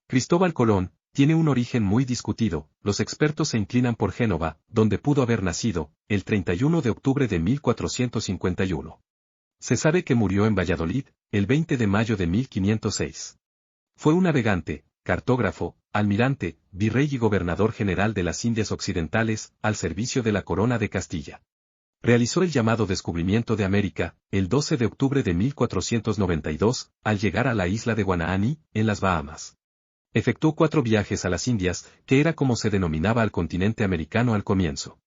Cristóbal Colón tiene un origen muy discutido. Los expertos se inclinan por Génova, donde pudo haber nacido, el 31 de octubre de 1451. Se sabe que murió en Valladolid, el 20 de mayo de 1506. Fue un navegante, cartógrafo, almirante, virrey y gobernador general de las Indias Occidentales, al servicio de la Corona de Castilla. Realizó el llamado descubrimiento de América, el 12 de octubre de 1492, al llegar a la isla de Guanaani, en las Bahamas. Efectuó 4 viajes a las Indias, que era como se denominaba al continente americano al comienzo.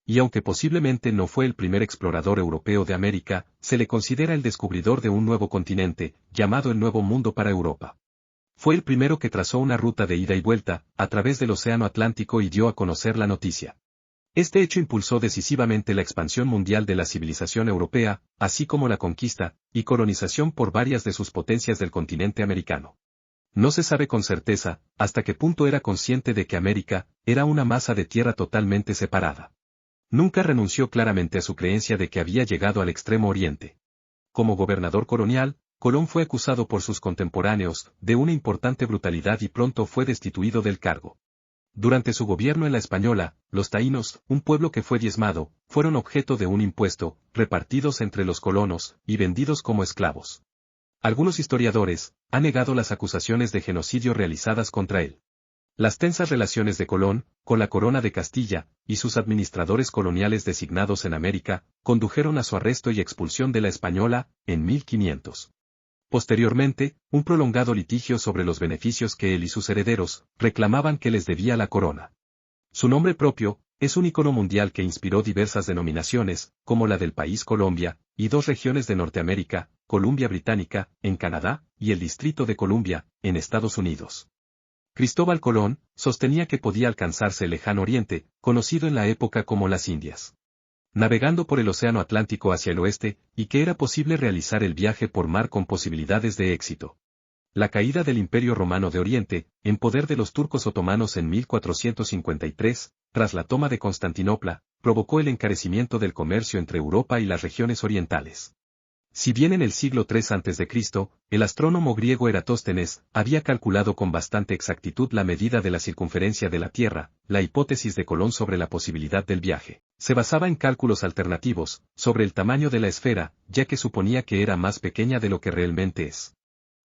Y aunque posiblemente no fue el primer explorador europeo de América, se le considera el descubridor de un nuevo continente, llamado el Nuevo Mundo para Europa. Fue el primero que trazó una ruta de ida y vuelta, a través del Océano Atlántico y dio a conocer la noticia. Este hecho impulsó decisivamente la expansión mundial de la civilización europea, así como la conquista y colonización por varias de sus potencias del continente americano. No se sabe con certeza hasta qué punto era consciente de que América era una masa de tierra totalmente separada. Nunca renunció claramente a su creencia de que había llegado al Extremo Oriente. Como gobernador colonial, Colón fue acusado por sus contemporáneos de una importante brutalidad y pronto fue destituido del cargo. Durante su gobierno en la Española, los taínos, un pueblo que fue diezmado, fueron objeto de un impuesto, repartidos entre los colonos y vendidos como esclavos. Algunos historiadores han negado las acusaciones de genocidio realizadas contra él. Las tensas relaciones de Colón con la Corona de Castilla y sus administradores coloniales designados en América condujeron a su arresto y expulsión de la Española en 1500. Posteriormente, un prolongado litigio sobre los beneficios que él y sus herederos reclamaban que les debía la corona. Su nombre propio es un icono mundial que inspiró diversas denominaciones, como la del país Colombia, y 2 regiones de Norteamérica, Columbia Británica, en Canadá, y el Distrito de Columbia, en Estados Unidos. Cristóbal Colón sostenía que podía alcanzarse el lejano oriente, conocido en la época como las Indias, navegando por el Océano Atlántico hacia el oeste, y que era posible realizar el viaje por mar con posibilidades de éxito. La caída del Imperio Romano de Oriente, en poder de los turcos otomanos en 1453, tras la toma de Constantinopla, provocó el encarecimiento del comercio entre Europa y las regiones orientales. Si bien en el siglo III a.C., el astrónomo griego Eratóstenes había calculado con bastante exactitud la medida de la circunferencia de la Tierra, la hipótesis de Colón sobre la posibilidad del viaje se basaba en cálculos alternativos sobre el tamaño de la esfera, ya que suponía que era más pequeña de lo que realmente es.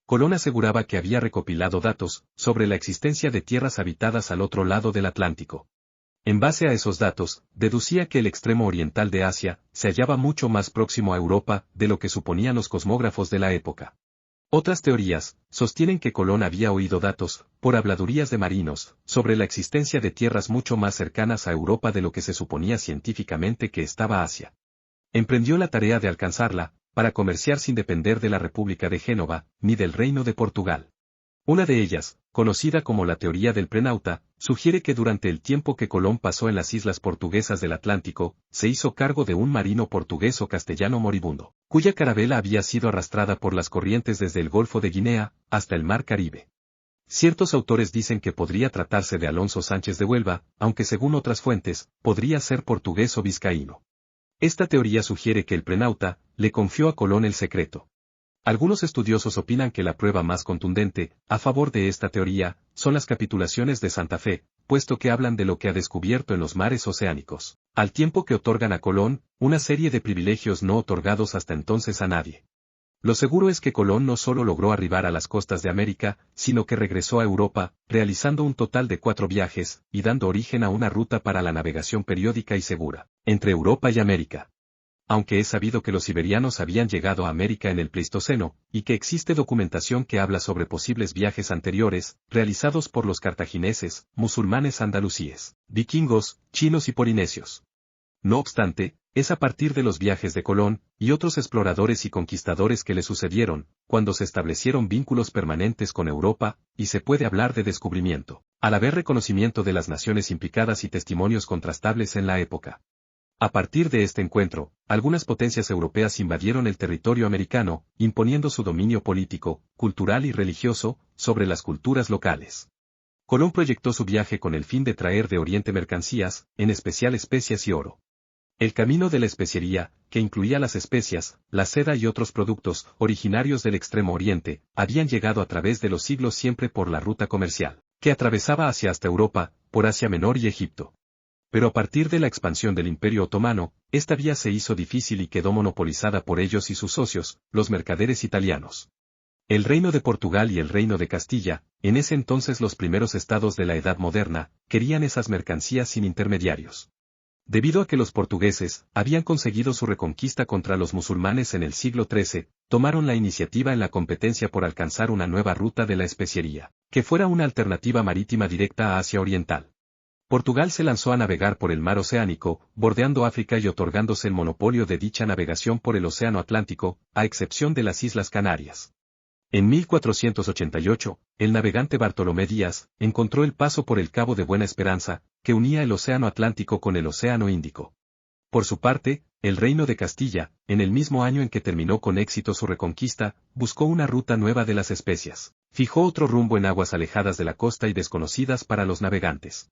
Colón aseguraba que había recopilado datos sobre la existencia de tierras habitadas al otro lado del Atlántico. En base a esos datos, deducía que el extremo oriental de Asia se hallaba mucho más próximo a Europa de lo que suponían los cosmógrafos de la época. Otras teorías sostienen que Colón había oído datos, por habladurías de marinos, sobre la existencia de tierras mucho más cercanas a Europa de lo que se suponía científicamente que estaba Asia. Emprendió la tarea de alcanzarla, para comerciar sin depender de la República de Génova, ni del Reino de Portugal. Una de ellas, conocida como la teoría del prenauta, sugiere que durante el tiempo que Colón pasó en las islas portuguesas del Atlántico, se hizo cargo de un marino portugués o castellano moribundo, cuya carabela había sido arrastrada por las corrientes desde el Golfo de Guinea hasta el Mar Caribe. Ciertos autores dicen que podría tratarse de Alonso Sánchez de Huelva, aunque según otras fuentes, podría ser portugués o vizcaíno. Esta teoría sugiere que el prenauta le confió a Colón el secreto. Algunos estudiosos opinan que la prueba más contundente, a favor de esta teoría, son las capitulaciones de Santa Fe, puesto que hablan de lo que ha descubierto en los mares oceánicos, al tiempo que otorgan a Colón una serie de privilegios no otorgados hasta entonces a nadie. Lo seguro es que Colón no solo logró arribar a las costas de América, sino que regresó a Europa, realizando un total de 4 viajes, y dando origen a una ruta para la navegación periódica y segura, entre Europa y América. Aunque es sabido que los iberianos habían llegado a América en el Pleistoceno, y que existe documentación que habla sobre posibles viajes anteriores, realizados por los cartagineses, musulmanes andalusíes, vikingos, chinos y polinesios. No obstante, es a partir de los viajes de Colón, y otros exploradores y conquistadores que le sucedieron, cuando se establecieron vínculos permanentes con Europa, y se puede hablar de descubrimiento, al haber reconocimiento de las naciones implicadas y testimonios contrastables en la época. A partir de este encuentro, algunas potencias europeas invadieron el territorio americano, imponiendo su dominio político, cultural y religioso sobre las culturas locales. Colón proyectó su viaje con el fin de traer de Oriente mercancías, en especial especias y oro. El camino de la especiería, que incluía las especias, la seda y otros productos originarios del Extremo Oriente, habían llegado a través de los siglos siempre por la ruta comercial, que atravesaba hacia hasta Europa, por Asia Menor y Egipto. Pero a partir de la expansión del Imperio Otomano, esta vía se hizo difícil y quedó monopolizada por ellos y sus socios, los mercaderes italianos. El Reino de Portugal y el Reino de Castilla, en ese entonces los primeros estados de la Edad Moderna, querían esas mercancías sin intermediarios. Debido a que los portugueses habían conseguido su reconquista contra los musulmanes en el siglo XIII, tomaron la iniciativa en la competencia por alcanzar una nueva ruta de la especiería, que fuera una alternativa marítima directa a Asia Oriental. Portugal se lanzó a navegar por el mar Oceánico, bordeando África y otorgándose el monopolio de dicha navegación por el Océano Atlántico, a excepción de las Islas Canarias. En 1488, el navegante Bartolomé Díaz encontró el paso por el Cabo de Buena Esperanza, que unía el Océano Atlántico con el Océano Índico. Por su parte, el Reino de Castilla, en el mismo año en que terminó con éxito su reconquista, buscó una ruta nueva de las especias, fijó otro rumbo en aguas alejadas de la costa y desconocidas para los navegantes.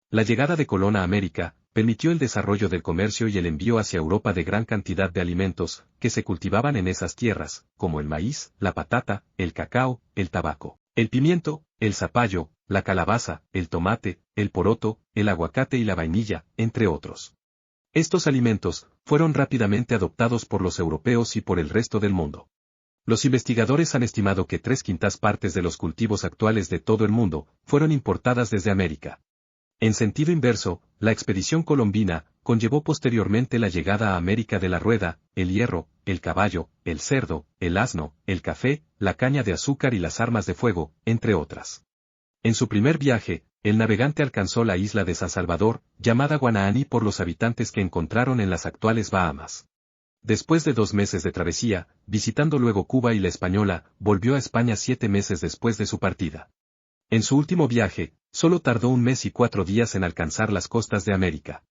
La llegada de Colón a América permitió el desarrollo del comercio y el envío hacia Europa de gran cantidad de alimentos que se cultivaban en esas tierras, como el maíz, la patata, el cacao, el tabaco, el pimiento, el zapallo, la calabaza, el tomate, el poroto, el aguacate y la vainilla, entre otros. Estos alimentos fueron rápidamente adoptados por los europeos y por el resto del mundo. Los investigadores han estimado que 3/5 partes de los cultivos actuales de todo el mundo fueron importadas desde América. En sentido inverso, la expedición colombina conllevó posteriormente la llegada a América de la rueda, el hierro, el caballo, el cerdo, el asno, el café, la caña de azúcar y las armas de fuego, entre otras. En su primer viaje, el navegante alcanzó la isla de San Salvador, llamada Guananí por los habitantes que encontraron en las actuales Bahamas. Después de 2 meses de travesía, visitando luego Cuba y La Española, volvió a España 7 meses después de su partida. En su último viaje, solo tardó 1 mes y 4 días en alcanzar las costas de América.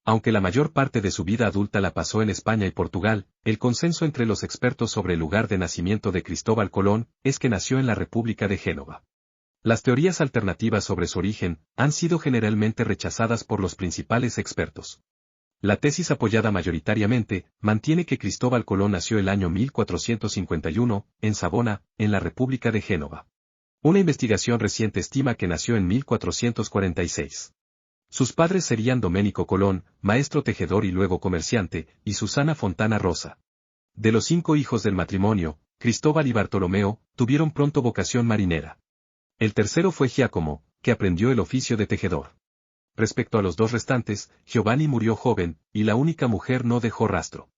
Aunque la mayor parte de su vida adulta la pasó en España y Portugal, el consenso entre los expertos sobre el lugar de nacimiento de Cristóbal Colón es que nació en la República de Génova. Las teorías alternativas sobre su origen han sido generalmente rechazadas por los principales expertos. La tesis apoyada mayoritariamente mantiene que Cristóbal Colón nació el año 1451, en Savona, en la República de Génova. Una investigación reciente estima que nació en 1446. Sus padres serían Domenico Colón, maestro tejedor y luego comerciante, y Susana Fontana Rosa. De los 5 hijos del matrimonio, Cristóbal y Bartolomeo tuvieron pronto vocación marinera. El tercero fue Giacomo, que aprendió el oficio de tejedor. Respecto a los 2 restantes, Giovanni murió joven, y la única mujer no dejó rastro.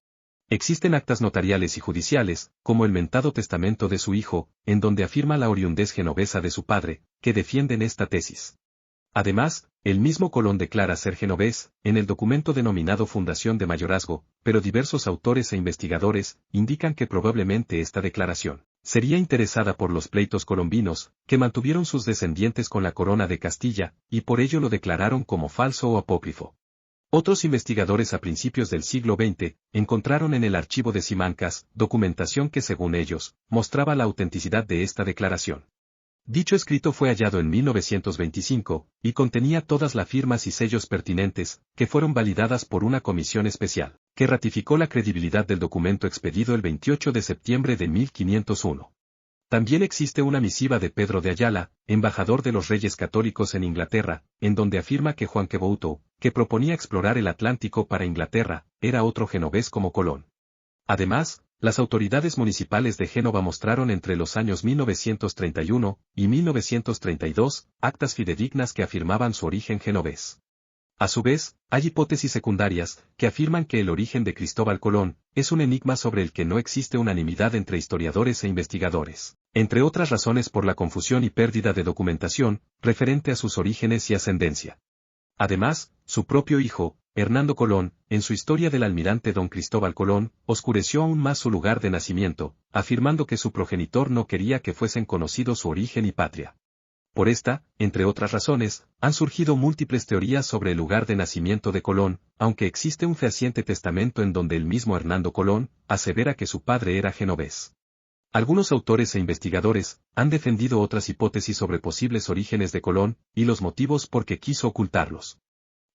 Existen actas notariales y judiciales, como el mentado testamento de su hijo, en donde afirma la oriundez genovesa de su padre, que defienden esta tesis. Además, el mismo Colón declara ser genovés, en el documento denominado Fundación de Mayorazgo, pero diversos autores e investigadores indican que probablemente esta declaración sería interesada por los pleitos colombinos, que mantuvieron sus descendientes con la corona de Castilla, y por ello lo declararon como falso o apócrifo. Otros investigadores a principios del siglo XX encontraron en el archivo de Simancas documentación que según ellos mostraba la autenticidad de esta declaración. Dicho escrito fue hallado en 1925 y contenía todas las firmas y sellos pertinentes que fueron validadas por una comisión especial que ratificó la credibilidad del documento expedido el 28 de septiembre de 1501. También existe una misiva de Pedro de Ayala, embajador de los Reyes Católicos en Inglaterra, en donde afirma que Juan Quebouto, que proponía explorar el Atlántico para Inglaterra, era otro genovés como Colón. Además, las autoridades municipales de Génova mostraron entre los años 1931 y 1932 actas fidedignas que afirmaban su origen genovés. A su vez, hay hipótesis secundarias que afirman que el origen de Cristóbal Colón es un enigma sobre el que no existe unanimidad entre historiadores e investigadores, entre otras razones por la confusión y pérdida de documentación referente a sus orígenes y ascendencia. Además, su propio hijo, Hernando Colón, en su historia del almirante don Cristóbal Colón, oscureció aún más su lugar de nacimiento, afirmando que su progenitor no quería que fuesen conocidos su origen y patria. Por esta, entre otras razones, han surgido múltiples teorías sobre el lugar de nacimiento de Colón, aunque existe un fehaciente testamento en donde el mismo Hernando Colón asevera que su padre era genovés. Algunos autores e investigadores han defendido otras hipótesis sobre posibles orígenes de Colón y los motivos por que quiso ocultarlos.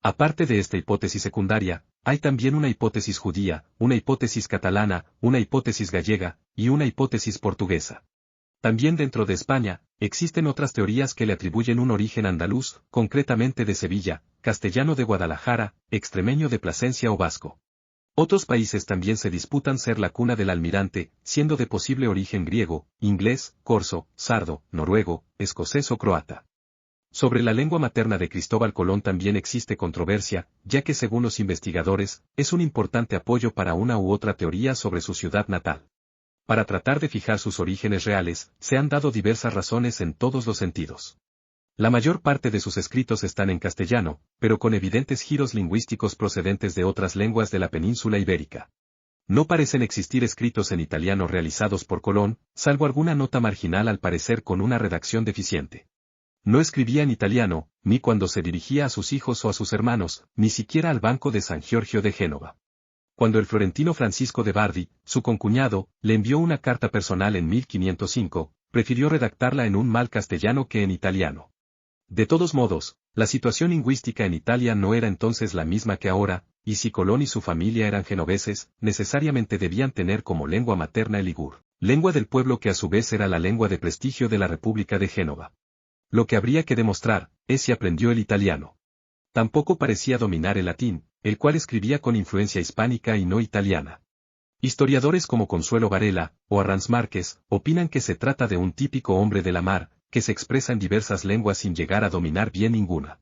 Aparte de esta hipótesis secundaria, hay también una hipótesis judía, una hipótesis catalana, una hipótesis gallega, y una hipótesis portuguesa. También dentro de España, existen otras teorías que le atribuyen un origen andaluz, concretamente de Sevilla, castellano de Guadalajara, extremeño de Plasencia o vasco. Otros países también se disputan ser la cuna del almirante, siendo de posible origen griego, inglés, corso, sardo, noruego, escocés o croata. Sobre la lengua materna de Cristóbal Colón también existe controversia, ya que según los investigadores, es un importante apoyo para una u otra teoría sobre su ciudad natal. Para tratar de fijar sus orígenes reales, se han dado diversas razones en todos los sentidos. La mayor parte de sus escritos están en castellano, pero con evidentes giros lingüísticos procedentes de otras lenguas de la península ibérica. No parecen existir escritos en italiano realizados por Colón, salvo alguna nota marginal al parecer con una redacción deficiente. No escribía en italiano, ni cuando se dirigía a sus hijos o a sus hermanos, ni siquiera al Banco de San Giorgio de Génova. Cuando el florentino Francisco de Bardi, su concuñado, le envió una carta personal en 1505, prefirió redactarla en un mal castellano que en italiano. De todos modos, la situación lingüística en Italia no era entonces la misma que ahora, y si Colón y su familia eran genoveses, necesariamente debían tener como lengua materna el ligur, lengua del pueblo que a su vez era la lengua de prestigio de la República de Génova. Lo que habría que demostrar, es si aprendió el italiano. Tampoco parecía dominar el latín, el cual escribía con influencia hispánica y no italiana. Historiadores como Consuelo Varela, o Arranz Márquez, opinan que se trata de un típico hombre de la mar, que se expresa en diversas lenguas sin llegar a dominar bien ninguna.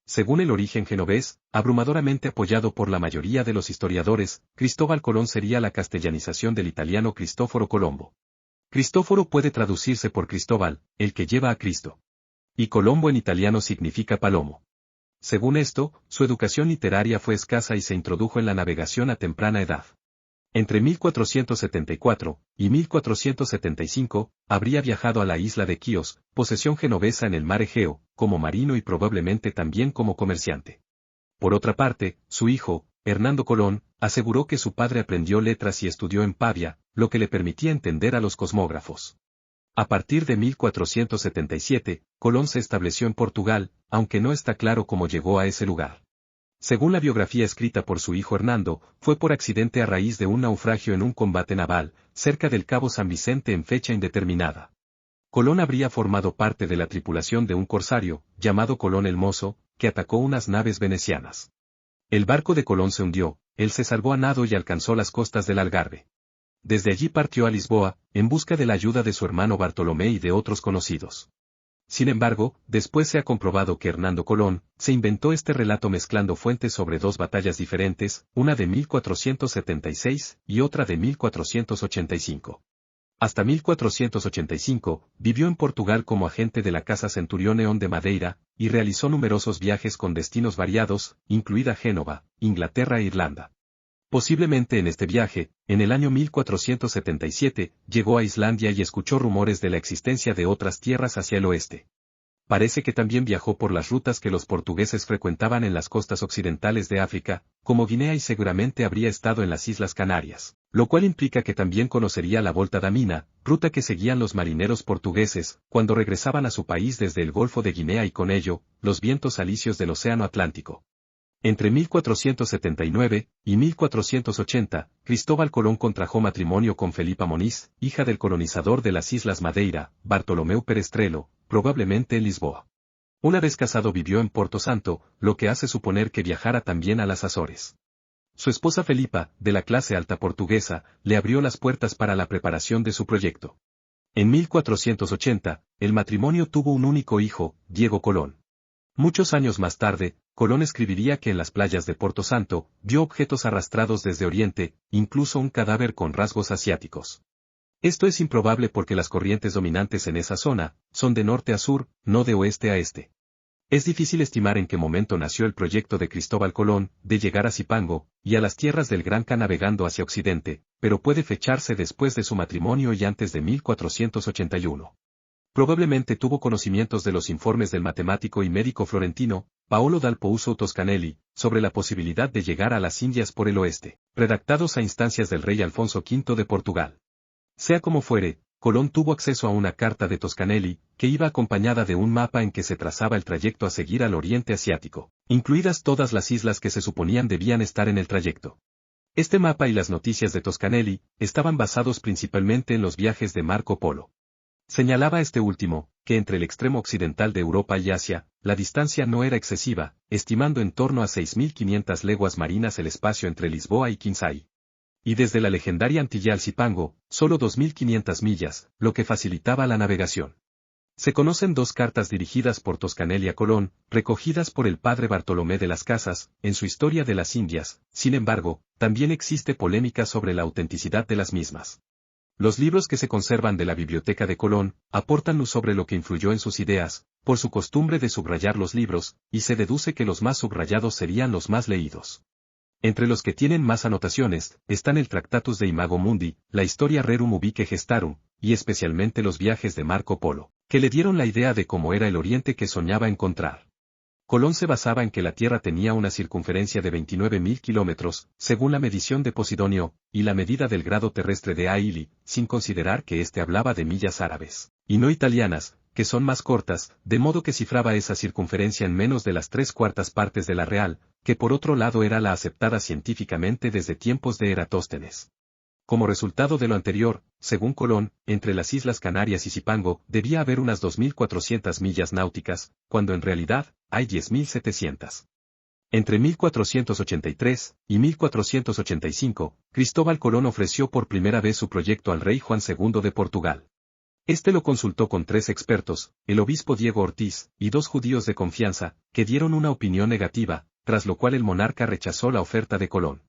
Según el origen genovés, abrumadoramente apoyado por la mayoría de los historiadores, Cristóbal Colón sería la castellanización del italiano Cristoforo Colombo. Cristóforo puede traducirse por Cristóbal, el que lleva a Cristo. Y Colombo en italiano significa palomo. Según esto, su educación literaria fue escasa y se introdujo en la navegación a temprana edad. Entre 1474 y 1475, habría viajado a la isla de Quíos, posesión genovesa en el mar Egeo, como marino y probablemente también como comerciante. Por otra parte, su hijo, Hernando Colón, aseguró que su padre aprendió letras y estudió en Pavia, lo que le permitía entender a los cosmógrafos. A partir de 1477, Colón se estableció en Portugal, aunque no está claro cómo llegó a ese lugar. Según la biografía escrita por su hijo Hernando, fue por accidente a raíz de un naufragio en un combate naval, cerca del Cabo San Vicente en fecha indeterminada. Colón habría formado parte de la tripulación de un corsario, llamado Colón el Mozo, que atacó unas naves venecianas. El barco de Colón se hundió, él se salvó a nado y alcanzó las costas del Algarve. Desde allí partió a Lisboa, en busca de la ayuda de su hermano Bartolomé y de otros conocidos. Sin embargo, después se ha comprobado que Hernando Colón se inventó este relato mezclando fuentes sobre dos batallas diferentes, una de 1476 y otra de 1485. Hasta 1485, vivió en Portugal como agente de la Casa Centurión León de Madeira, y realizó numerosos viajes con destinos variados, incluida Génova, Inglaterra e Irlanda. Posiblemente en este viaje, en el año 1477, llegó a Islandia y escuchó rumores de la existencia de otras tierras hacia el oeste. Parece que también viajó por las rutas que los portugueses frecuentaban en las costas occidentales de África, como Guinea y seguramente habría estado en las Islas Canarias, lo cual implica que también conocería la Volta da Mina, ruta que seguían los marineros portugueses, cuando regresaban a su país desde el Golfo de Guinea y con ello, los vientos alisios del Océano Atlántico. Entre 1479 y 1480, Cristóbal Colón contrajo matrimonio con Felipa Moniz, hija del colonizador de las Islas Madeira, Bartolomeu Perestrelo, probablemente en Lisboa. Una vez casado vivió en Porto Santo, lo que hace suponer que viajara también a las Azores. Su esposa Felipa, de la clase alta portuguesa, le abrió las puertas para la preparación de su proyecto. En 1480, el matrimonio tuvo un único hijo, Diego Colón. Muchos años más tarde, Colón escribiría que en las playas de Porto Santo, vio objetos arrastrados desde Oriente, incluso un cadáver con rasgos asiáticos. Esto es improbable porque las corrientes dominantes en esa zona, son de norte a sur, no de oeste a este. Es difícil estimar en qué momento nació el proyecto de Cristóbal Colón, de llegar a Zipango, y a las tierras del Gran Ca navegando hacia occidente, pero puede fecharse después de su matrimonio y antes de 1481. Probablemente tuvo conocimientos de los informes del matemático y médico florentino, Paolo dal Pouso Toscanelli, sobre la posibilidad de llegar a las Indias por el oeste, redactados a instancias del rey Alfonso V de Portugal. Sea como fuere, Colón tuvo acceso a una carta de Toscanelli, que iba acompañada de un mapa en que se trazaba el trayecto a seguir al oriente asiático, incluidas todas las islas que se suponían debían estar en el trayecto. Este mapa y las noticias de Toscanelli estaban basados principalmente en los viajes de Marco Polo. Señalaba este último, que entre el extremo occidental de Europa y Asia, la distancia no era excesiva, estimando en torno a 6.500 leguas marinas el espacio entre Lisboa y Quinsay. Y desde la legendaria Antilla al Zipango, solo 2.500 millas, lo que facilitaba la navegación. Se conocen dos cartas dirigidas por Toscanelli a Colón, recogidas por el padre Bartolomé de las Casas, en su Historia de las Indias. Sin embargo, también existe polémica sobre la autenticidad de las mismas. Los libros que se conservan de la biblioteca de Colón, aportan luz sobre lo que influyó en sus ideas, por su costumbre de subrayar los libros, y se deduce que los más subrayados serían los más leídos. Entre los que tienen más anotaciones, están el Tractatus de Imago Mundi, la Historia Rerum Ubique Gestarum, y especialmente los viajes de Marco Polo, que le dieron la idea de cómo era el Oriente que soñaba encontrar. Colón se basaba en que la Tierra tenía una circunferencia de 29.000 kilómetros, según la medición de Posidonio, y la medida del grado terrestre de Aili, sin considerar que éste hablaba de millas árabes, y no italianas, que son más cortas, de modo que cifraba esa circunferencia en menos de las 3/4 partes de la real, que por otro lado era la aceptada científicamente desde tiempos de Eratóstenes. Como resultado de lo anterior, según Colón, entre las Islas Canarias y Zipango debía haber unas 2.400 millas náuticas, cuando en realidad hay 10.700. Entre 1483 y 1485, Cristóbal Colón ofreció por primera vez su proyecto al rey Juan II de Portugal. Este lo consultó con 3 expertos, el obispo Diego Ortiz, y 2 judíos de confianza, que dieron una opinión negativa, tras lo cual el monarca rechazó la oferta de Colón.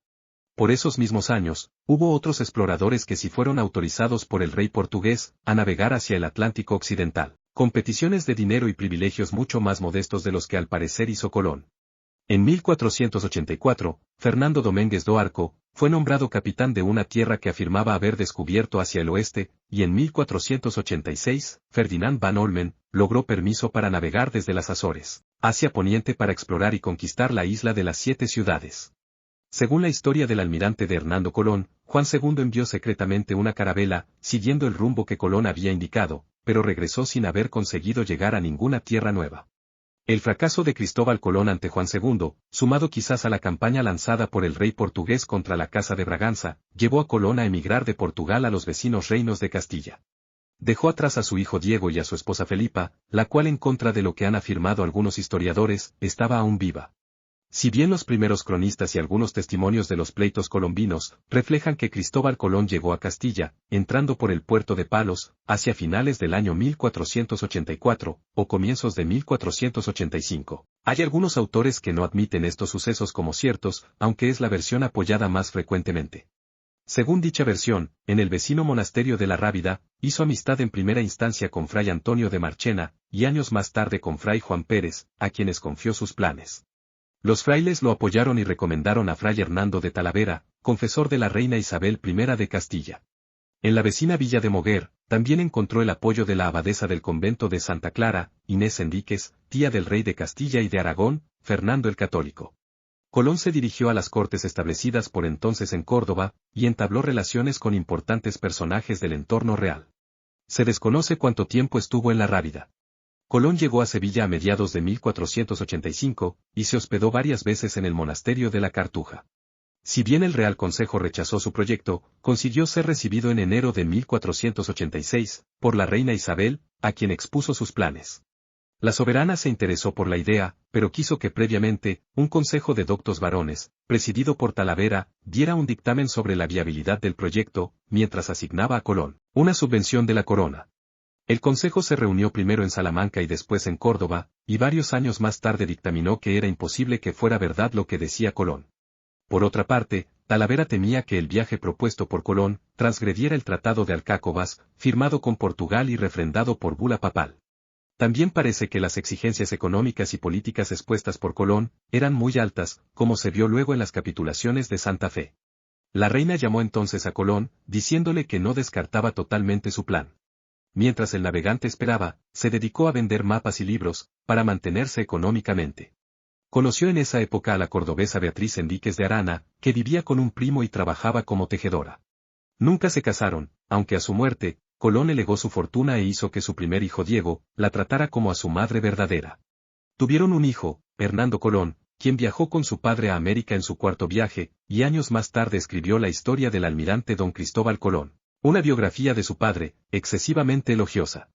Por esos mismos años, hubo otros exploradores que sí fueron autorizados por el rey portugués a navegar hacia el Atlántico Occidental, con peticiones de dinero y privilegios mucho más modestos de los que al parecer hizo Colón. En 1484, Fernando Domingues do Arco fue nombrado capitán de una tierra que afirmaba haber descubierto hacia el oeste, y en 1486, Ferdinand van Olmen logró permiso para navegar desde las Azores hacia Poniente para explorar y conquistar la isla de las 7 ciudades. Según la historia del almirante de Hernando Colón, Juan II envió secretamente una carabela, siguiendo el rumbo que Colón había indicado, pero regresó sin haber conseguido llegar a ninguna tierra nueva. El fracaso de Cristóbal Colón ante Juan II, sumado quizás a la campaña lanzada por el rey portugués contra la Casa de Braganza, llevó a Colón a emigrar de Portugal a los vecinos reinos de Castilla. Dejó atrás a su hijo Diego y a su esposa Felipa, la cual en contra de lo que han afirmado algunos historiadores, estaba aún viva. Si bien los primeros cronistas y algunos testimonios de los pleitos colombinos reflejan que Cristóbal Colón llegó a Castilla, entrando por el puerto de Palos, hacia finales del año 1484, o comienzos de 1485, hay algunos autores que no admiten estos sucesos como ciertos, aunque es la versión apoyada más frecuentemente. Según dicha versión, en el vecino monasterio de la Rábida, hizo amistad en primera instancia con Fray Antonio de Marchena, y años más tarde con Fray Juan Pérez, a quienes confió sus planes. Los frailes lo apoyaron y recomendaron a Fray Hernando de Talavera, confesor de la reina Isabel I de Castilla. En la vecina villa de Moguer, también encontró el apoyo de la abadesa del convento de Santa Clara, Inés Enríquez, tía del rey de Castilla y de Aragón, Fernando el Católico. Colón se dirigió a las cortes establecidas por entonces en Córdoba, y entabló relaciones con importantes personajes del entorno real. Se desconoce cuánto tiempo estuvo en la Rábida. Colón llegó a Sevilla a mediados de 1485, y se hospedó varias veces en el monasterio de la Cartuja. Si bien el Real Consejo rechazó su proyecto, consiguió ser recibido en enero de 1486, por la reina Isabel, a quien expuso sus planes. La soberana se interesó por la idea, pero quiso que previamente, un consejo de doctos varones, presidido por Talavera, diera un dictamen sobre la viabilidad del proyecto, mientras asignaba a Colón una subvención de la corona. El consejo se reunió primero en Salamanca y después en Córdoba, y varios años más tarde dictaminó que era imposible que fuera verdad lo que decía Colón. Por otra parte, Talavera temía que el viaje propuesto por Colón transgrediera el Tratado de Alcácovas, firmado con Portugal y refrendado por bula papal. También parece que las exigencias económicas y políticas expuestas por Colón eran muy altas, como se vio luego en las capitulaciones de Santa Fe. La reina llamó entonces a Colón, diciéndole que no descartaba totalmente su plan. Mientras el navegante esperaba, se dedicó a vender mapas y libros, para mantenerse económicamente. Conoció en esa época a la cordobesa Beatriz Enríquez de Arana, que vivía con un primo y trabajaba como tejedora. Nunca se casaron, aunque a su muerte, Colón le legó su fortuna e hizo que su primer hijo Diego, la tratara como a su madre verdadera. Tuvieron un hijo, Hernando Colón, quien viajó con su padre a América en su cuarto viaje, y años más tarde escribió la historia del almirante don Cristóbal Colón, una biografía de su padre, excesivamente elogiosa.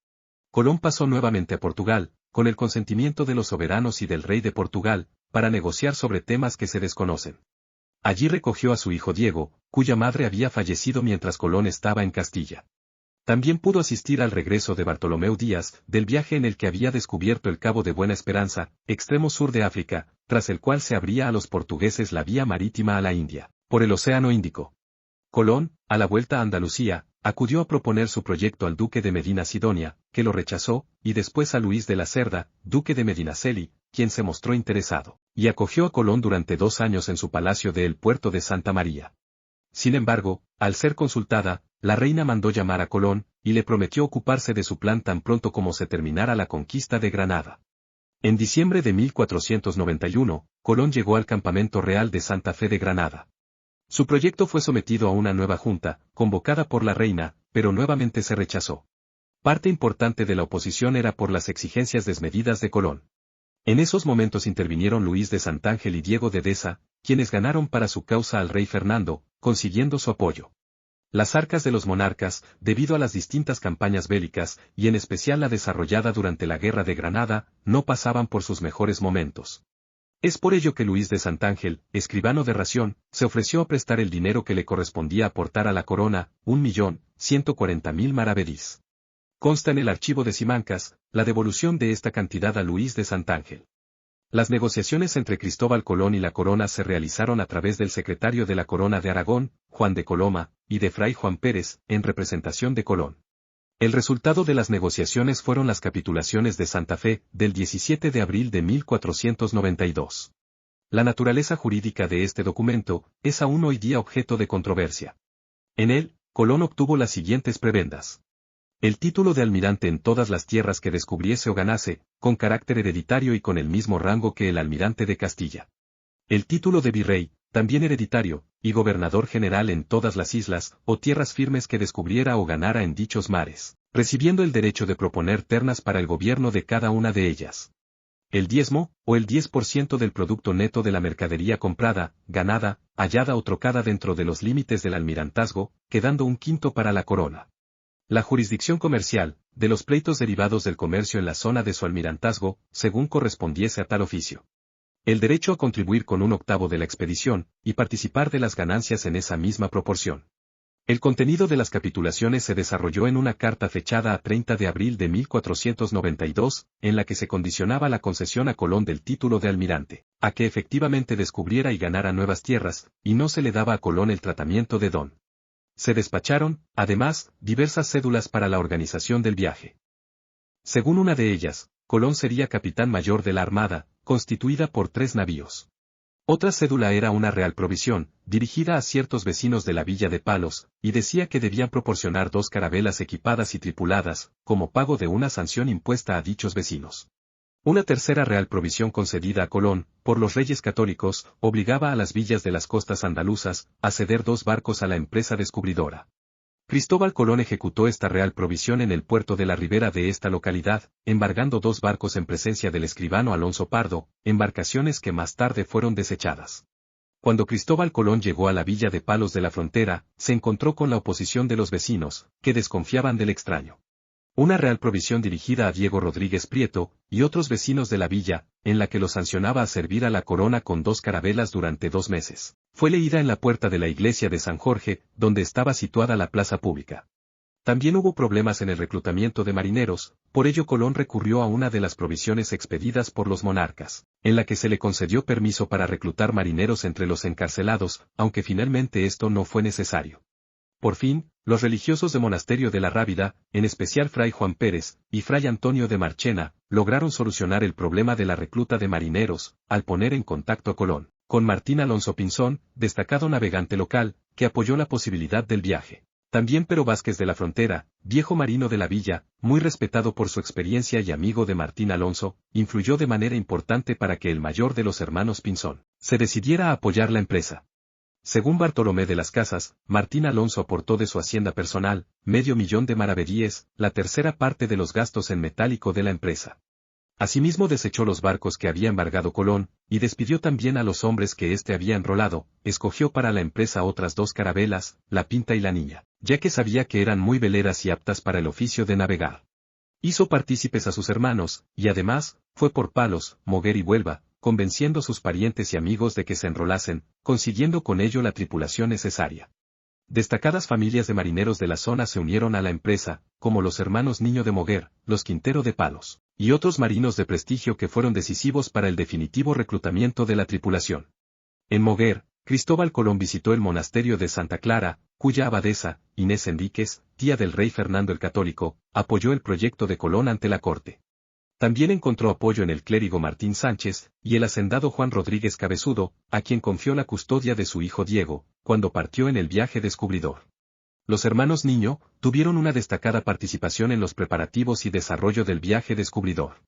Colón pasó nuevamente a Portugal, con el consentimiento de los soberanos y del rey de Portugal, para negociar sobre temas que se desconocen. Allí recogió a su hijo Diego, cuya madre había fallecido mientras Colón estaba en Castilla. También pudo asistir al regreso de Bartolomeu Díaz, del viaje en el que había descubierto el Cabo de Buena Esperanza, extremo sur de África, tras el cual se abría a los portugueses la vía marítima a la India, por el Océano Índico. Colón, a la vuelta a Andalucía, acudió a proponer su proyecto al duque de Medina Sidonia, que lo rechazó, y después a Luis de la Cerda, duque de Medinaceli, quien se mostró interesado, y acogió a Colón durante 2 años en su palacio de el Puerto de Santa María. Sin embargo, al ser consultada, la reina mandó llamar a Colón, y le prometió ocuparse de su plan tan pronto como se terminara la conquista de Granada. En diciembre de 1491, Colón llegó al campamento real de Santa Fe de Granada. Su proyecto fue sometido a una nueva junta, convocada por la reina, pero nuevamente se rechazó. Parte importante de la oposición era por las exigencias desmedidas de Colón. En esos momentos intervinieron Luis de Santángel y Diego de Deza, quienes ganaron para su causa al rey Fernando, consiguiendo su apoyo. Las arcas de los monarcas, debido a las distintas campañas bélicas, y en especial la desarrollada durante la Guerra de Granada, no pasaban por sus mejores momentos. Es por ello que Luis de Santángel, escribano de Ración, se ofreció a prestar el dinero que le correspondía aportar a la corona, 1.140.000 maravedís. Consta en el archivo de Simancas, la devolución de esta cantidad a Luis de Santángel. Las negociaciones entre Cristóbal Colón y la corona se realizaron a través del secretario de la Corona de Aragón, Juan de Coloma, y de Fray Juan Pérez, en representación de Colón. El resultado de las negociaciones fueron las capitulaciones de Santa Fe, del 17 de abril de 1492. La naturaleza jurídica de este documento es aún hoy día objeto de controversia. En él, Colón obtuvo las siguientes prebendas. El título de almirante en todas las tierras que descubriese o ganase, con carácter hereditario y con el mismo rango que el almirante de Castilla. El título de virrey, también hereditario, y gobernador general en todas las islas o tierras firmes que descubriera o ganara en dichos mares, recibiendo el derecho de proponer ternas para el gobierno de cada una de ellas. El diezmo, o el 10% del producto neto de la mercadería comprada, ganada, hallada o trocada dentro de los límites del almirantazgo, quedando 1/5 para la corona. La jurisdicción comercial, de los pleitos derivados del comercio en la zona de su almirantazgo, según correspondiese a tal oficio. El derecho a contribuir con 1/8 de la expedición, y participar de las ganancias en esa misma proporción. El contenido de las capitulaciones se desarrolló en una carta fechada a 30 de abril de 1492, en la que se condicionaba la concesión a Colón del título de almirante, a que efectivamente descubriera y ganara nuevas tierras, y no se le daba a Colón el tratamiento de don. Se despacharon, además, diversas cédulas para la organización del viaje. Según una de ellas, Colón sería capitán mayor de la armada, constituida por 3 navíos. Otra cédula era una real provisión, dirigida a ciertos vecinos de la villa de Palos, y decía que debían proporcionar 2 carabelas equipadas y tripuladas, como pago de una sanción impuesta a dichos vecinos. Una tercera real provisión concedida a Colón, por los reyes católicos, obligaba a las villas de las costas andaluzas, a ceder 2 barcos a la empresa descubridora. Cristóbal Colón ejecutó esta real provisión en el puerto de la ribera de esta localidad, embargando 2 barcos en presencia del escribano Alonso Pardo, embarcaciones que más tarde fueron desechadas. Cuando Cristóbal Colón llegó a la villa de Palos de la Frontera, se encontró con la oposición de los vecinos, que desconfiaban del extraño. Una real provisión dirigida a Diego Rodríguez Prieto, y otros vecinos de la villa, en la que lo sancionaba a servir a la corona con 2 carabelas durante 2 meses, fue leída en la puerta de la iglesia de San Jorge, donde estaba situada la plaza pública. También hubo problemas en el reclutamiento de marineros, por ello Colón recurrió a una de las provisiones expedidas por los monarcas, en la que se le concedió permiso para reclutar marineros entre los encarcelados, aunque finalmente esto no fue necesario. Por fin, los religiosos de Monasterio de la Rábida, en especial Fray Juan Pérez, y Fray Antonio de Marchena, lograron solucionar el problema de la recluta de marineros, al poner en contacto a Colón, con Martín Alonso Pinzón, destacado navegante local, que apoyó la posibilidad del viaje. También Pero Vázquez de la Frontera, viejo marino de la villa, muy respetado por su experiencia y amigo de Martín Alonso, influyó de manera importante para que el mayor de los hermanos Pinzón se decidiera a apoyar la empresa. Según Bartolomé de las Casas, Martín Alonso aportó de su hacienda personal, 500.000 de maravedíes, la tercera parte de los gastos en metálico de la empresa. Asimismo desechó los barcos que había embargado Colón, y despidió también a los hombres que éste había enrolado, escogió para la empresa otras 2 carabelas, la Pinta y la Niña, ya que sabía que eran muy veleras y aptas para el oficio de navegar. Hizo partícipes a sus hermanos, y además, fue por Palos, Moguer y Huelva, convenciendo a sus parientes y amigos de que se enrolasen, consiguiendo con ello la tripulación necesaria. Destacadas familias de marineros de la zona se unieron a la empresa, como los hermanos Niño de Moguer, los Quintero de Palos, y otros marinos de prestigio que fueron decisivos para el definitivo reclutamiento de la tripulación. En Moguer, Cristóbal Colón visitó el monasterio de Santa Clara, cuya abadesa, Inés Enríquez, tía del rey Fernando el Católico, apoyó el proyecto de Colón ante la corte. También encontró apoyo en el clérigo Martín Sánchez, y el hacendado Juan Rodríguez Cabezudo, a quien confió la custodia de su hijo Diego, cuando partió en el viaje descubridor. Los hermanos Niño tuvieron una destacada participación en los preparativos y desarrollo del viaje descubridor.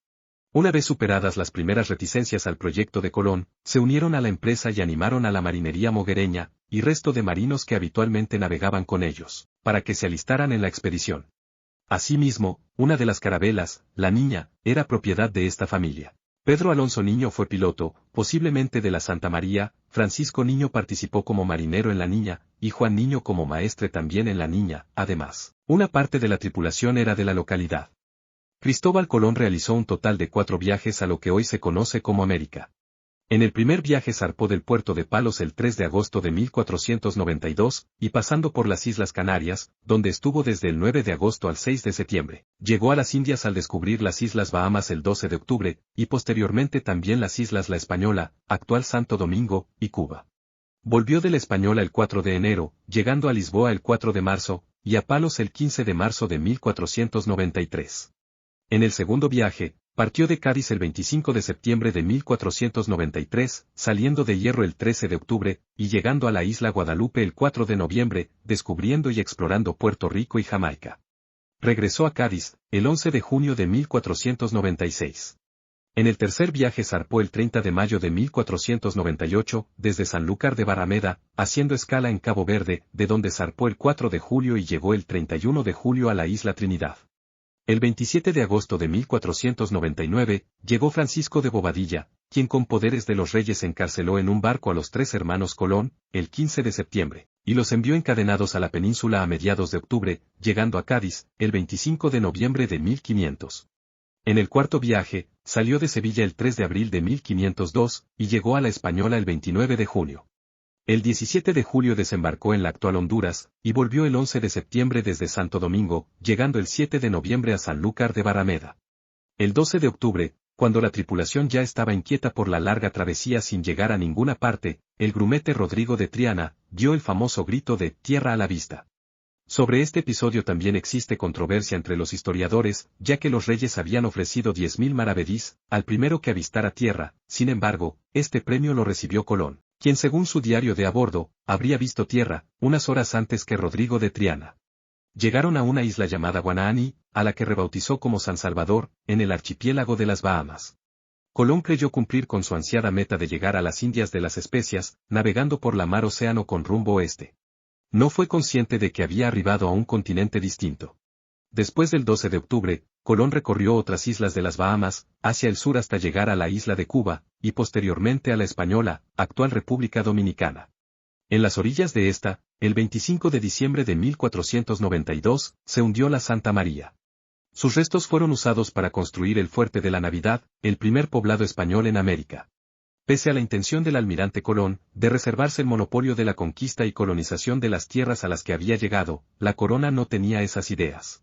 Una vez superadas las primeras reticencias al proyecto de Colón, se unieron a la empresa y animaron a la marinería moguereña, y resto de marinos que habitualmente navegaban con ellos, para que se alistaran en la expedición. Asimismo, una de las carabelas, la Niña, era propiedad de esta familia. Pedro Alonso Niño fue piloto, posiblemente de la Santa María, Francisco Niño participó como marinero en la Niña, y Juan Niño como maestre también en la Niña. Además, una parte de la tripulación era de la localidad. Cristóbal Colón realizó un total de 4 viajes a lo que hoy se conoce como América. En el primer viaje zarpó del puerto de Palos el 3 de agosto de 1492, y pasando por las Islas Canarias, donde estuvo desde el 9 de agosto al 6 de septiembre, llegó a las Indias al descubrir las Islas Bahamas el 12 de octubre, y posteriormente también las Islas La Española, actual Santo Domingo, y Cuba. Volvió de La Española el 4 de enero, llegando a Lisboa el 4 de marzo, y a Palos el 15 de marzo de 1493. En el segundo viaje, partió de Cádiz el 25 de septiembre de 1493, saliendo de Hierro el 13 de octubre, y llegando a la isla Guadalupe el 4 de noviembre, descubriendo y explorando Puerto Rico y Jamaica. Regresó a Cádiz, el 11 de junio de 1496. En el tercer viaje zarpó el 30 de mayo de 1498, desde Sanlúcar de Barrameda, haciendo escala en Cabo Verde, de donde zarpó el 4 de julio y llegó el 31 de julio a la isla Trinidad. El 27 de agosto de 1499, llegó Francisco de Bobadilla, quien con poderes de los reyes encarceló en un barco a los 3 hermanos Colón, el 15 de septiembre, y los envió encadenados a la península a mediados de octubre, llegando a Cádiz, el 25 de noviembre de 1500. En el cuarto viaje, salió de Sevilla el 3 de abril de 1502, y llegó a La Española el 29 de junio. El 17 de julio desembarcó en la actual Honduras, y volvió el 11 de septiembre desde Santo Domingo, llegando el 7 de noviembre a Sanlúcar de Barrameda. El 12 de octubre, cuando la tripulación ya estaba inquieta por la larga travesía sin llegar a ninguna parte, el grumete Rodrigo de Triana dio el famoso grito de «Tierra a la vista». Sobre este episodio también existe controversia entre los historiadores, ya que los reyes habían ofrecido 10.000 maravedís al primero que avistara tierra. Sin embargo, este premio lo recibió Colón, quien según su diario de a bordo, habría visto tierra, unas horas antes que Rodrigo de Triana. Llegaron a una isla llamada Guanaani, a la que rebautizó como San Salvador, en el archipiélago de las Bahamas. Colón creyó cumplir con su ansiada meta de llegar a las Indias de las Especias, navegando por la mar Océano con rumbo oeste. No fue consciente de que había arribado a un continente distinto. Después del 12 de octubre, Colón recorrió otras islas de las Bahamas, hacia el sur hasta llegar a la isla de Cuba, y posteriormente a La Española, actual República Dominicana. En las orillas de esta, el 25 de diciembre de 1492, se hundió la Santa María. Sus restos fueron usados para construir el Fuerte de la Navidad, el primer poblado español en América. Pese a la intención del almirante Colón, de reservarse el monopolio de la conquista y colonización de las tierras a las que había llegado, la corona no tenía esas ideas.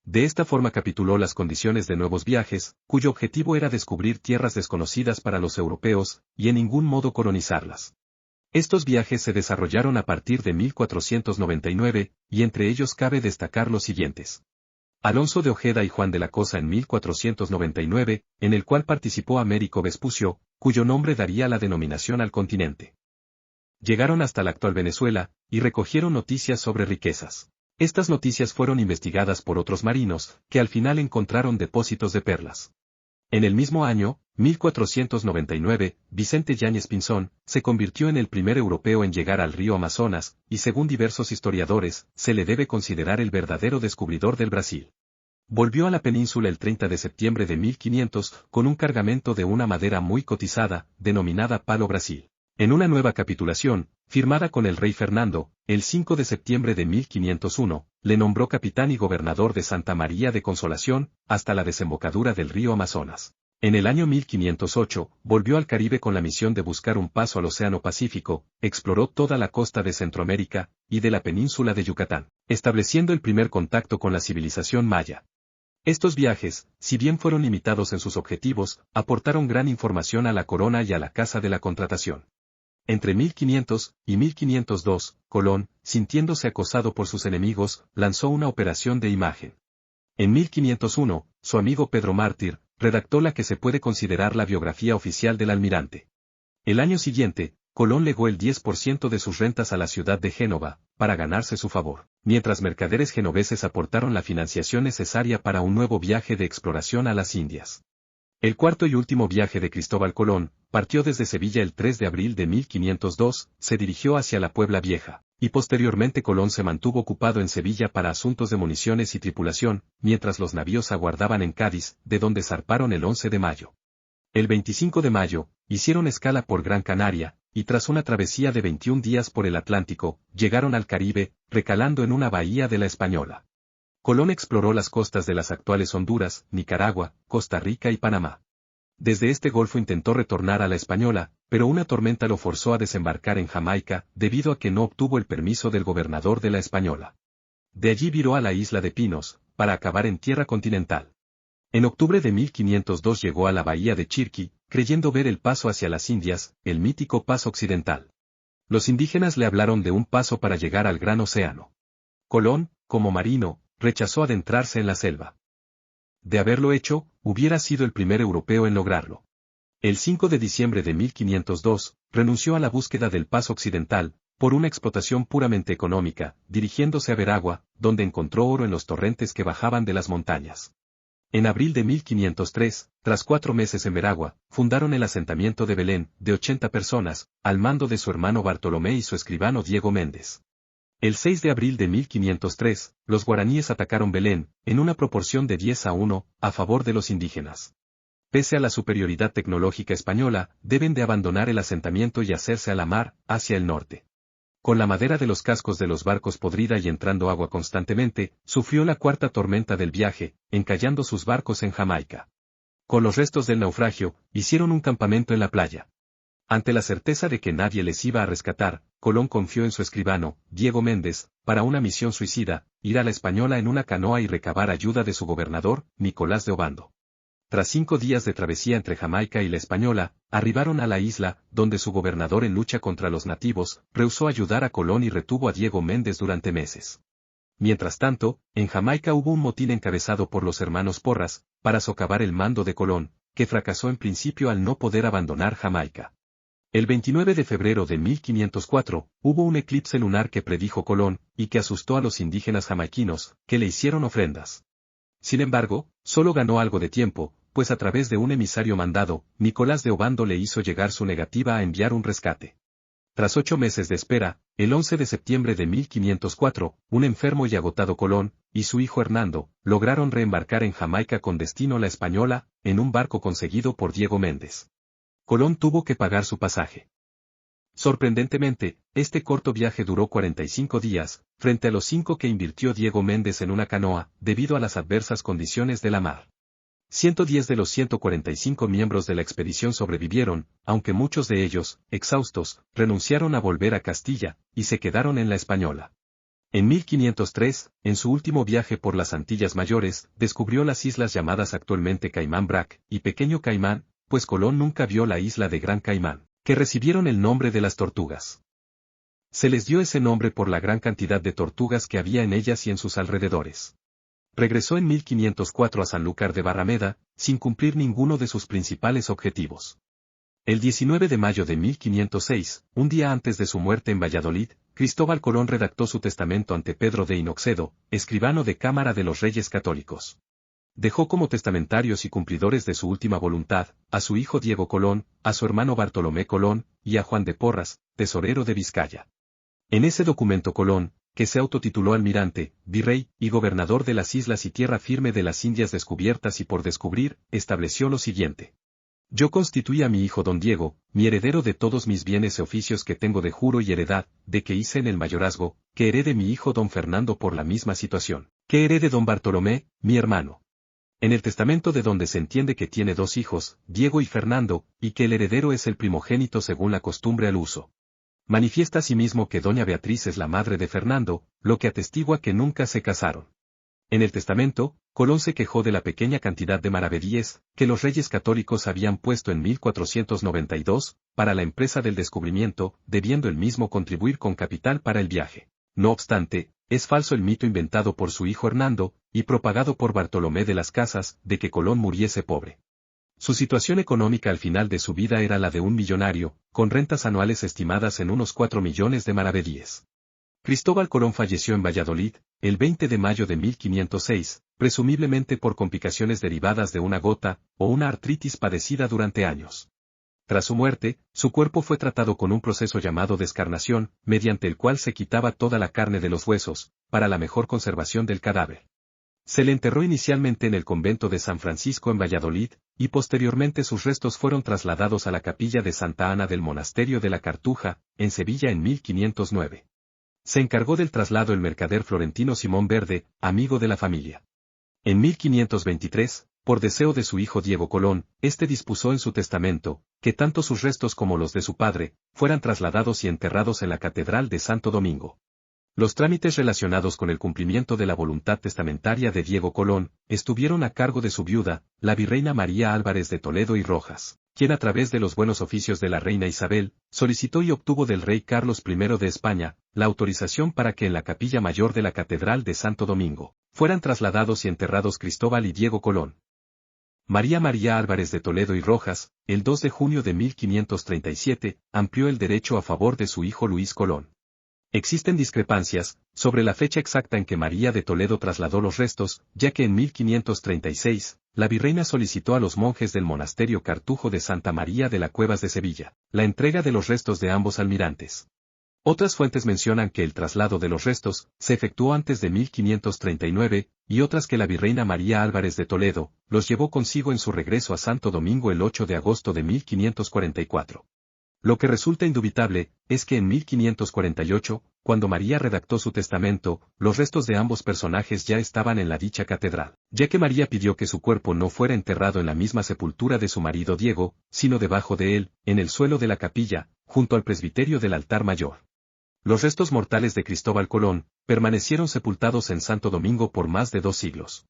De esta forma capituló las condiciones de nuevos viajes, cuyo objetivo era descubrir tierras desconocidas para los europeos, y en ningún modo colonizarlas. Estos viajes se desarrollaron a partir de 1499, y entre ellos cabe destacar los siguientes. Alonso de Ojeda y Juan de la Cosa en 1499, en el cual participó Américo Vespucio, cuyo nombre daría la denominación al continente. Llegaron hasta la actual Venezuela, y recogieron noticias sobre riquezas. Estas noticias fueron investigadas por otros marinos, que al final encontraron depósitos de perlas. En el mismo año, 1499, Vicente Yáñez Pinzón, se convirtió en el primer europeo en llegar al río Amazonas, y según diversos historiadores, se le debe considerar el verdadero descubridor del Brasil. Volvió a la península el 30 de septiembre de 1500 con un cargamento de una madera muy cotizada, denominada Palo Brasil. En una nueva capitulación, firmada con el rey Fernando, el 5 de septiembre de 1501, le nombró capitán y gobernador de Santa María de Consolación, hasta la desembocadura del río Amazonas. En el año 1508, volvió al Caribe con la misión de buscar un paso al Océano Pacífico, exploró toda la costa de Centroamérica y de la península de Yucatán, estableciendo el primer contacto con la civilización maya. Estos viajes, si bien fueron limitados en sus objetivos, aportaron gran información a la corona y a la Casa de la Contratación. Entre 1500 y 1502, Colón, sintiéndose acosado por sus enemigos, lanzó una operación de imagen. En 1501, su amigo Pedro Mártir, redactó la que se puede considerar la biografía oficial del almirante. El año siguiente, Colón legó el 10% de sus rentas a la ciudad de Génova, para ganarse su favor, mientras mercaderes genoveses aportaron la financiación necesaria para un nuevo viaje de exploración a las Indias. El cuarto y último viaje de Cristóbal Colón, partió desde Sevilla el 3 de abril de 1502, se dirigió hacia la Puebla Vieja, y posteriormente Colón se mantuvo ocupado en Sevilla para asuntos de municiones y tripulación, mientras los navíos aguardaban en Cádiz, de donde zarparon el 11 de mayo. El 25 de mayo, hicieron escala por Gran Canaria, y tras una travesía de 21 días por el Atlántico, llegaron al Caribe, recalando en una bahía de la Española. Colón exploró las costas de las actuales Honduras, Nicaragua, Costa Rica y Panamá. Desde este golfo intentó retornar a la Española, pero una tormenta lo forzó a desembarcar en Jamaica, debido a que no obtuvo el permiso del gobernador de la Española. De allí viró a la isla de Pinos, para acabar en tierra continental. En octubre de 1502 llegó a la bahía de Chiriquí, creyendo ver el paso hacia las Indias, el mítico paso occidental. Los indígenas le hablaron de un paso para llegar al gran océano. Colón, como marino, rechazó adentrarse en la selva. De haberlo hecho, hubiera sido el primer europeo en lograrlo. El 5 de diciembre de 1502, renunció a la búsqueda del paso occidental, por una explotación puramente económica, dirigiéndose a Veragua, donde encontró oro en los torrentes que bajaban de las montañas. En abril de 1503, tras 4 meses en Veragua, fundaron el asentamiento de Belén, de 80 personas, al mando de su hermano Bartolomé y su escribano Diego Méndez. El 6 de abril de 1503, los guaraníes atacaron Belén, en una proporción de 10-1, a favor de los indígenas. Pese a la superioridad tecnológica española, deben de abandonar el asentamiento y hacerse a la mar, hacia el norte. Con la madera de los cascos de los barcos podrida y entrando agua constantemente, sufrió la cuarta tormenta del viaje, encallando sus barcos en Jamaica. Con los restos del naufragio, hicieron un campamento en la playa. Ante la certeza de que nadie les iba a rescatar, Colón confió en su escribano, Diego Méndez, para una misión suicida, ir a la Española en una canoa y recabar ayuda de su gobernador, Nicolás de Obando. Tras 5 días de travesía entre Jamaica y la Española, arribaron a la isla, donde su gobernador en lucha contra los nativos, rehusó ayudar a Colón y retuvo a Diego Méndez durante meses. Mientras tanto, en Jamaica hubo un motín encabezado por los hermanos Porras, para socavar el mando de Colón, que fracasó en principio al no poder abandonar Jamaica. El 29 de febrero de 1504, hubo un eclipse lunar que predijo Colón, y que asustó a los indígenas jamaiquinos, que le hicieron ofrendas. Sin embargo, solo ganó algo de tiempo, pues a través de un emisario mandado, Nicolás de Obando le hizo llegar su negativa a enviar un rescate. Tras 8 meses de espera, el 11 de septiembre de 1504, un enfermo y agotado Colón, y su hijo Hernando, lograron reembarcar en Jamaica con destino a la Española, en un barco conseguido por Diego Méndez. Colón tuvo que pagar su pasaje. Sorprendentemente, este corto viaje duró 45 días, frente a los 5 que invirtió Diego Méndez en una canoa, debido a las adversas condiciones de la mar. 110 de los 145 miembros de la expedición sobrevivieron, aunque muchos de ellos, exhaustos, renunciaron a volver a Castilla, y se quedaron en la Española. En 1503, en su último viaje por las Antillas Mayores, descubrió las islas llamadas actualmente Caimán Brac y Pequeño Caimán, pues Colón nunca vio la isla de Gran Caimán, que recibieron el nombre de las tortugas. Se les dio ese nombre por la gran cantidad de tortugas que había en ellas y en sus alrededores. Regresó en 1504 a Sanlúcar de Barrameda, sin cumplir ninguno de sus principales objetivos. El 19 de mayo de 1506, un día antes de su muerte en Valladolid, Cristóbal Colón redactó su testamento ante Pedro de Hinoxedo, escribano de Cámara de los Reyes Católicos. Dejó como testamentarios y cumplidores de su última voluntad, a su hijo Diego Colón, a su hermano Bartolomé Colón, y a Juan de Porras, tesorero de Vizcaya. En ese documento Colón, que se autotituló almirante, virrey y gobernador de las islas y tierra firme de las Indias descubiertas y por descubrir, estableció lo siguiente. Yo constituí a mi hijo don Diego, mi heredero de todos mis bienes y oficios que tengo de juro y heredad, de que hice en el mayorazgo, que herede mi hijo don Fernando por la misma situación, que herede don Bartolomé, mi hermano. En el testamento de donde se entiende que tiene dos hijos, Diego y Fernando, y que el heredero es el primogénito según la costumbre al uso. Manifiesta asimismo que doña Beatriz es la madre de Fernando, lo que atestigua que nunca se casaron. En el testamento, Colón se quejó de la pequeña cantidad de maravedíes que los reyes católicos habían puesto en 1492 para la empresa del descubrimiento, debiendo él mismo contribuir con capital para el viaje. No obstante, es falso el mito inventado por su hijo Hernando y propagado por Bartolomé de las Casas de que Colón muriese pobre. Su situación económica al final de su vida era la de un millonario, con rentas anuales estimadas en unos 4 millones de maravedíes. Cristóbal Colón falleció en Valladolid, el 20 de mayo de 1506, presumiblemente por complicaciones derivadas de una gota o una artritis padecida durante años. Tras su muerte, su cuerpo fue tratado con un proceso llamado descarnación, mediante el cual se quitaba toda la carne de los huesos, para la mejor conservación del cadáver. Se le enterró inicialmente en el convento de San Francisco en Valladolid, y posteriormente sus restos fueron trasladados a la capilla de Santa Ana del monasterio de la Cartuja, en Sevilla en 1509. Se encargó del traslado el mercader florentino Simón Verde, amigo de la familia. En 1523, por deseo de su hijo Diego Colón, este dispuso en su testamento, que tanto sus restos como los de su padre, fueran trasladados y enterrados en la Catedral de Santo Domingo. Los trámites relacionados con el cumplimiento de la voluntad testamentaria de Diego Colón, estuvieron a cargo de su viuda, la virreina María Álvarez de Toledo y Rojas, quien a través de los buenos oficios de la reina Isabel, solicitó y obtuvo del rey Carlos I de España, la autorización para que en la capilla mayor de la Catedral de Santo Domingo, fueran trasladados y enterrados Cristóbal y Diego Colón. María Álvarez de Toledo y Rojas, el 2 de junio de 1537, amplió el derecho a favor de su hijo Luis Colón. Existen discrepancias sobre la fecha exacta en que María de Toledo trasladó los restos, ya que en 1536, la virreina solicitó a los monjes del monasterio Cartujo de Santa María de la Cuevas de Sevilla, la entrega de los restos de ambos almirantes. Otras fuentes mencionan que el traslado de los restos se efectuó antes de 1539, y otras que la virreina María Álvarez de Toledo los llevó consigo en su regreso a Santo Domingo el 8 de agosto de 1544. Lo que resulta indubitable es que en 1548, cuando María redactó su testamento, los restos de ambos personajes ya estaban en la dicha catedral, ya que María pidió que su cuerpo no fuera enterrado en la misma sepultura de su marido Diego, sino debajo de él, en el suelo de la capilla, junto al presbiterio del altar mayor. Los restos mortales de Cristóbal Colón permanecieron sepultados en Santo Domingo por más de 2 siglos.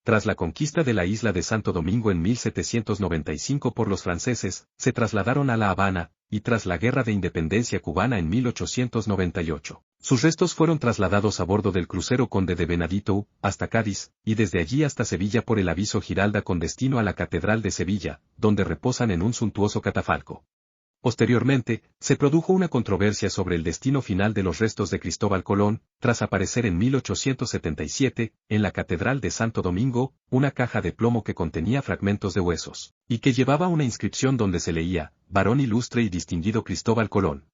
Tras la conquista de la isla de Santo Domingo en 1795 por los franceses, se trasladaron a La Habana, y tras la Guerra de Independencia cubana en 1898, sus restos fueron trasladados a bordo del crucero Conde de Benedito, hasta Cádiz, y desde allí hasta Sevilla por el aviso Giralda con destino a la Catedral de Sevilla, donde reposan en un suntuoso catafalco. Posteriormente, se produjo una controversia sobre el destino final de los restos de Cristóbal Colón, tras aparecer en 1877, en la Catedral de Santo Domingo, una caja de plomo que contenía fragmentos de huesos, y que llevaba una inscripción donde se leía, varón ilustre y distinguido Cristóbal Colón.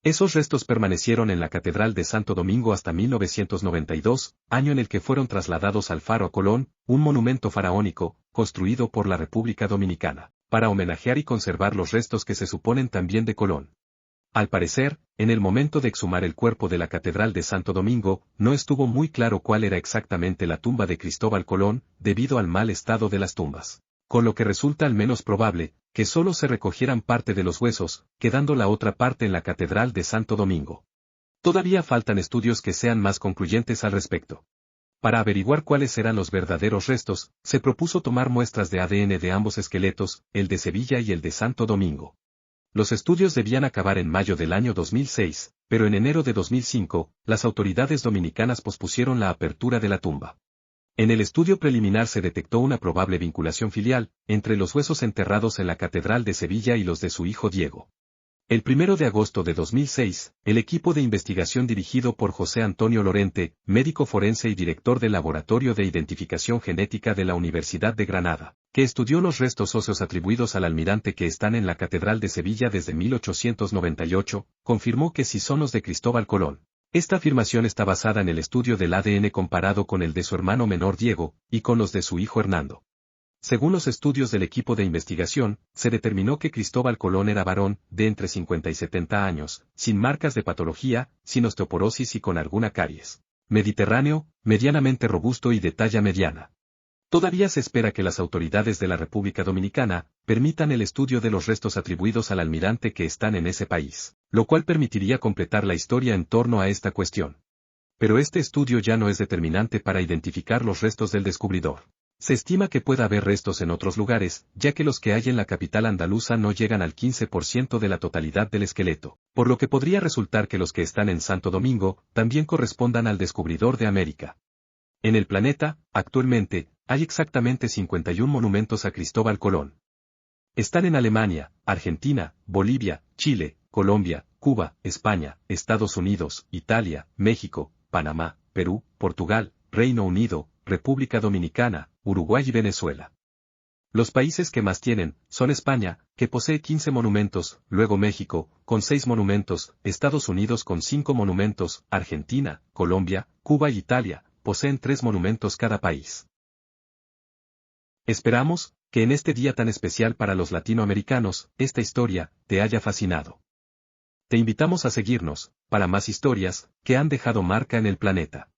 Esos restos permanecieron en la Catedral de Santo Domingo hasta 1992, año en el que fueron trasladados al Faro a Colón, un monumento faraónico, construido por la República Dominicana, para homenajear y conservar los restos que se suponen también de Colón. Al parecer, en el momento de exhumar el cuerpo de la Catedral de Santo Domingo, no estuvo muy claro cuál era exactamente la tumba de Cristóbal Colón, debido al mal estado de las tumbas, con lo que resulta al menos probable, que solo se recogieran parte de los huesos, quedando la otra parte en la Catedral de Santo Domingo. Todavía faltan estudios que sean más concluyentes al respecto. Para averiguar cuáles eran los verdaderos restos, se propuso tomar muestras de ADN de ambos esqueletos, el de Sevilla y el de Santo Domingo. Los estudios debían acabar en mayo del año 2006, pero en enero de 2005, las autoridades dominicanas pospusieron la apertura de la tumba. En el estudio preliminar se detectó una probable vinculación filial entre los huesos enterrados en la Catedral de Sevilla y los de su hijo Diego. El 1 de agosto de 2006, el equipo de investigación dirigido por José Antonio Lorente, médico forense y director del Laboratorio de Identificación Genética de la Universidad de Granada, que estudió los restos óseos atribuidos al almirante que están en la Catedral de Sevilla desde 1898, confirmó que sí son los de Cristóbal Colón. Esta afirmación está basada en el estudio del ADN comparado con el de su hermano menor Diego, y con los de su hijo Hernando. Según los estudios del equipo de investigación, se determinó que Cristóbal Colón era varón, de entre 50 y 70 años, sin marcas de patología, sin osteoporosis y con alguna caries. Mediterráneo, medianamente robusto y de talla mediana. Todavía se espera que las autoridades de la República Dominicana permitan el estudio de los restos atribuidos al almirante que están en ese país, lo cual permitiría completar la historia en torno a esta cuestión. Pero este estudio ya no es determinante para identificar los restos del descubridor. Se estima que pueda haber restos en otros lugares, ya que los que hay en la capital andaluza no llegan al 15% de la totalidad del esqueleto, por lo que podría resultar que los que están en Santo Domingo también correspondan al descubridor de América. En el planeta, actualmente, hay exactamente 51 monumentos a Cristóbal Colón. Están en Alemania, Argentina, Bolivia, Chile, Colombia, Cuba, España, Estados Unidos, Italia, México, Panamá, Perú, Portugal, Reino Unido, República Dominicana, Uruguay y Venezuela. Los países que más tienen son España, que posee 15 monumentos, luego México, con 6 monumentos, Estados Unidos con 5 monumentos, Argentina, Colombia, Cuba y Italia, poseen 3 monumentos cada país. Esperamos que en este día tan especial para los latinoamericanos, esta historia te haya fascinado. Te invitamos a seguirnos, para más historias que han dejado marca en el planeta.